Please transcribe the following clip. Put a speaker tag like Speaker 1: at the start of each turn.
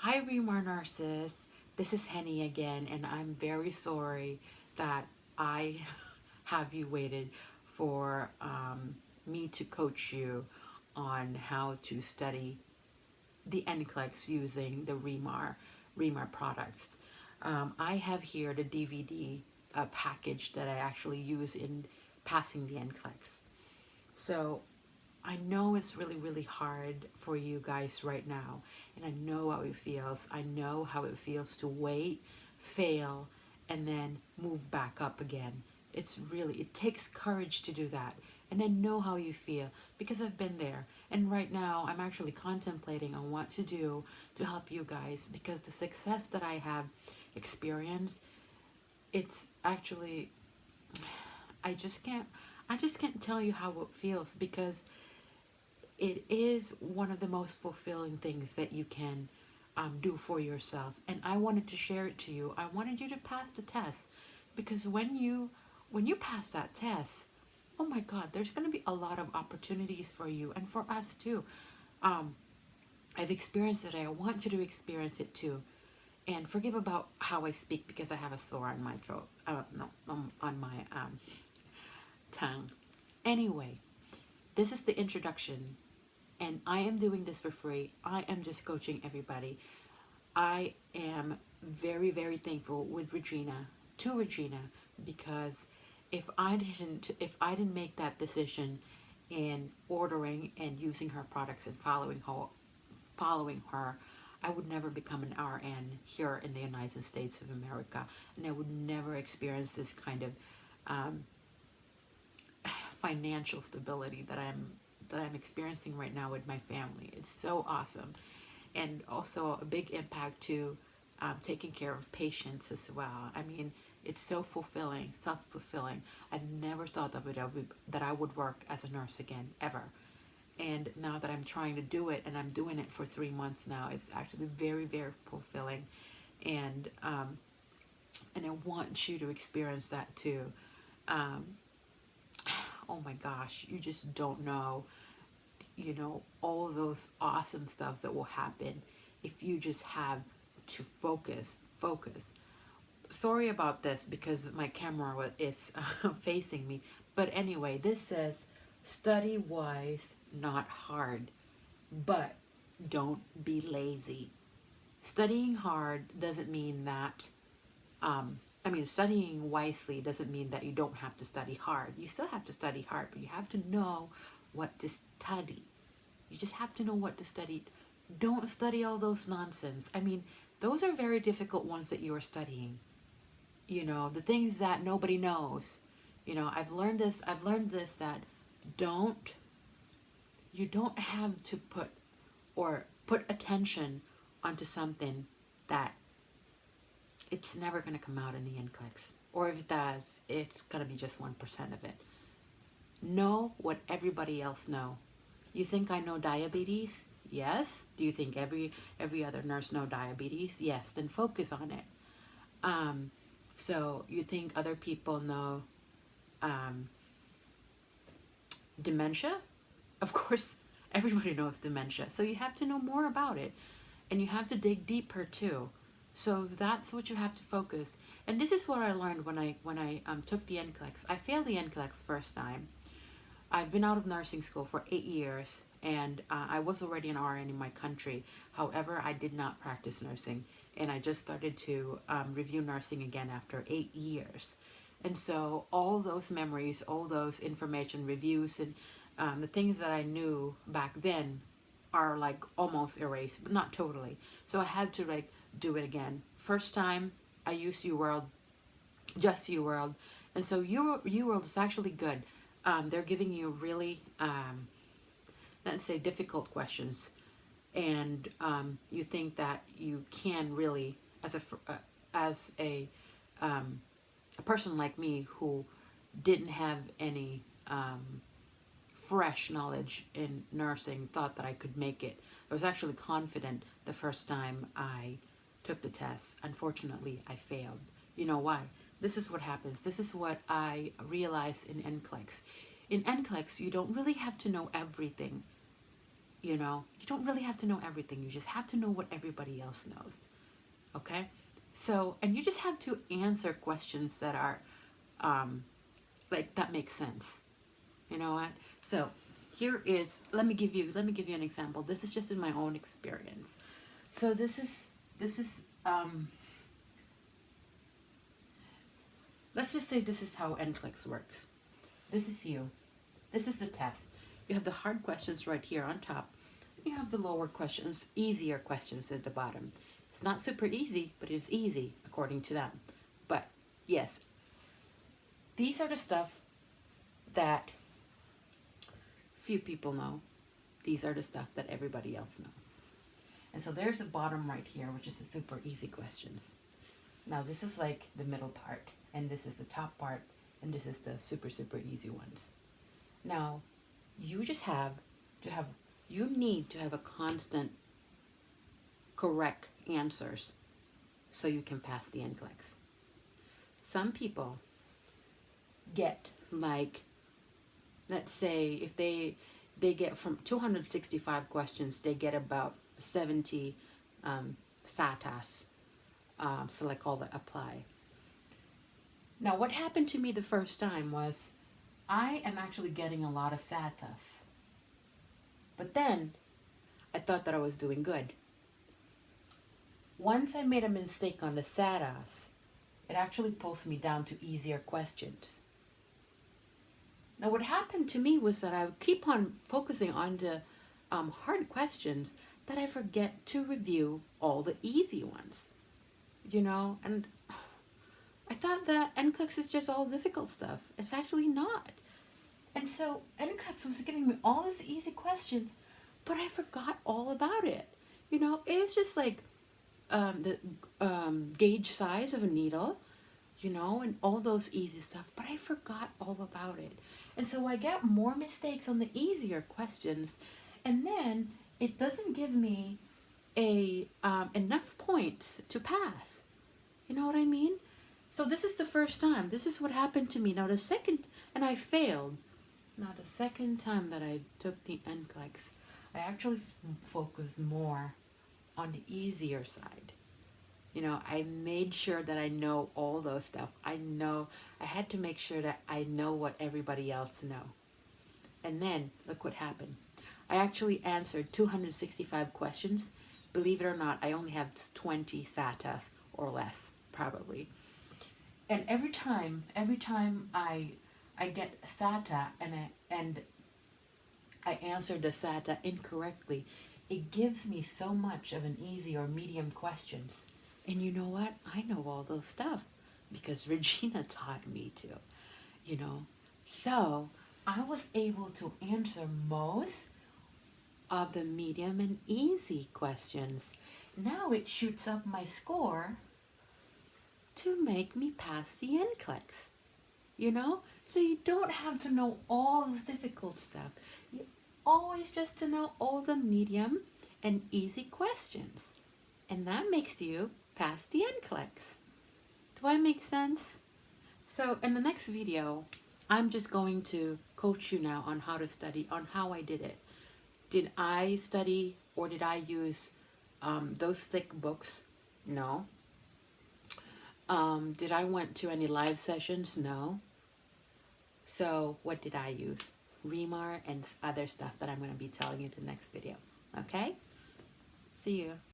Speaker 1: Hi, Remar nurses. This is Henny again, and I'm very sorry that I have you waited for me to coach you on how to study the NCLEX using the Remar products. I have here the DVD package that I actually use in passing the NCLEX. So I know it's really, really hard for you guys right now. And I know how it feels. I know how it feels to wait, fail, and then move back up again. It takes courage to do that. And I know how you feel because I've been there. And right now, I'm actually contemplating on what to do to help you guys because the success that I have experienced, it's actually, I just can't tell you how it feels because it is one of the most fulfilling things that you can do for yourself. And I wanted to share it to you. I wanted you to pass the test because when you pass that test, oh my God, there's going to be a lot of opportunities for you and for us too. Um, I've experienced it. I want you to experience it too. And forgive about how I speak because I have a sore on my throat. No, on my tongue. Anyway, this is the introduction and I am doing this for free. I am just coaching everybody. I am very, very thankful with Regina, because if I didn't make that decision in ordering and using her products and following her, I would never become an RN here in the United States of America, and I would never experience this kind of um, financial stability that I'm experiencing right now with my family. It's so awesome, and also a big impact to taking care of patients as well. I mean, it's so fulfilling, self-fulfilling. I never thought that I would work as a nurse again ever. And now that I'm trying to do it, and I'm doing it for 3 months now, it's actually very, very fulfilling. And and I want you to experience that too. Um, oh my gosh, you just don't know, all those awesome stuff that will happen if you just have to focus. Sorry about this because my camera is facing me, but anyway, this says study wise, not hard, but don't be lazy. Studying hard doesn't mean that studying wisely doesn't mean that you don't have to study hard. You still have to study hard, but you have to know what to study. You just have to know what to study. Don't study all those nonsense. I mean, those are very difficult ones that you are studying. The things that nobody knows. I've learned this that don't you don't have to put attention onto something that it's never going to come out in the NCLEX. Or if it does, it's going to be just 1% of it. Know what everybody else know. You think I know diabetes? Yes. Do you think every other nurse know diabetes? Yes. Then focus on it. Um, so you think other people know um, dementia? Of course, everybody knows dementia. So you have to know more about it, and you have to dig deeper too. So that's what you have to focus. And this is what I learned when I took the NCLEX. I failed the NCLEX first time. I've been out of nursing school for 8 years, and I was already an RN in my country. However, I did not practice nursing, and I just started to review nursing again after 8 years. And so all those memories, all those information reviews, and the things that I knew back then are like almost erased, but not totally. So I had to like do it again. First time I used UWorld, just UWorld, and so UWorld is actually good. They're giving you really, let's say, difficult questions, and you think that you can really, as a person like me who didn't have any fresh knowledge in nursing, thought that I could make it. I was actually confident the first time I took the test. Unfortunately, I failed. You know why? This is what happens. This is what I realized in NCLEX. In NCLEX, you don't really have to know everything. You know, you don't really have to know everything. You just have to know what everybody else knows. Okay? So, and you just have to answer questions that are like that make sense. You know what? So, here is let me give you an example. This is just in my own experience. So this is let's just say this is how NCLEX works. This is you. This is the test. You have the hard questions right here on top. You have the lower questions, easier questions at the bottom. It's not super easy, but it's easy according to them. But yes, these are the stuff that few people know. These are the stuff that everybody else knows. And so there's the bottom right here, which is the super easy questions. Now this is like the middle part, and this is the top part, and this is the super, super easy ones. Now, you just have to have, you need to have a constant correct answers so you can pass the NCLEX. Some people get like, let's say if they get from 265 questions, they get about 70 SATAs, so like all that apply. Now what happened to me the first time was I am actually getting a lot of SATAs. But then I thought that I was doing good. Once I made a mistake on the SATAs, it actually pulls me down to easier questions. Now what happened to me was that I would keep on focusing on the hard questions that I forget to review all the easy ones. You know, and I thought that NCLEX is just all difficult stuff. It's actually not. And so NCLEX was giving me all these easy questions, but I forgot all about it. You know, it's just like the gauge size of a needle, you know, and all those easy stuff, but I forgot all about it. And so I get more mistakes on the easier questions, and then it doesn't give me a enough points to pass. You know what I mean? So this is the first time. This is what happened to me. Now the second, and I failed. Now the second time that I took the NCLEX, I actually focused more on the easier side. You know, I made sure that I know all those stuff. I had to make sure that I know what everybody else know. And then, look what happened. I actually answered 265 questions. Believe it or not, I only have 20 SATAs or less, probably. And every time I get a SATA and I answer the SATA incorrectly, it gives me so much of an easy or medium questions. And you know what? I know all those stuff because Regina taught me to, you know. So I was able to answer most of the medium and easy questions. Now it shoots up my score to make me pass the NCLEX, you know? So you don't have to know all this difficult stuff. You always just to know all the medium and easy questions. And that makes you pass the NCLEX. Do I make sense? So in the next video, I'm just going to coach you now on how to study, on how I did it. Did I study or did I use those thick books? No. Did I went to any live sessions? No. So what did I use? Remar and other stuff that I'm going to be telling you in the next video. Okay? See you.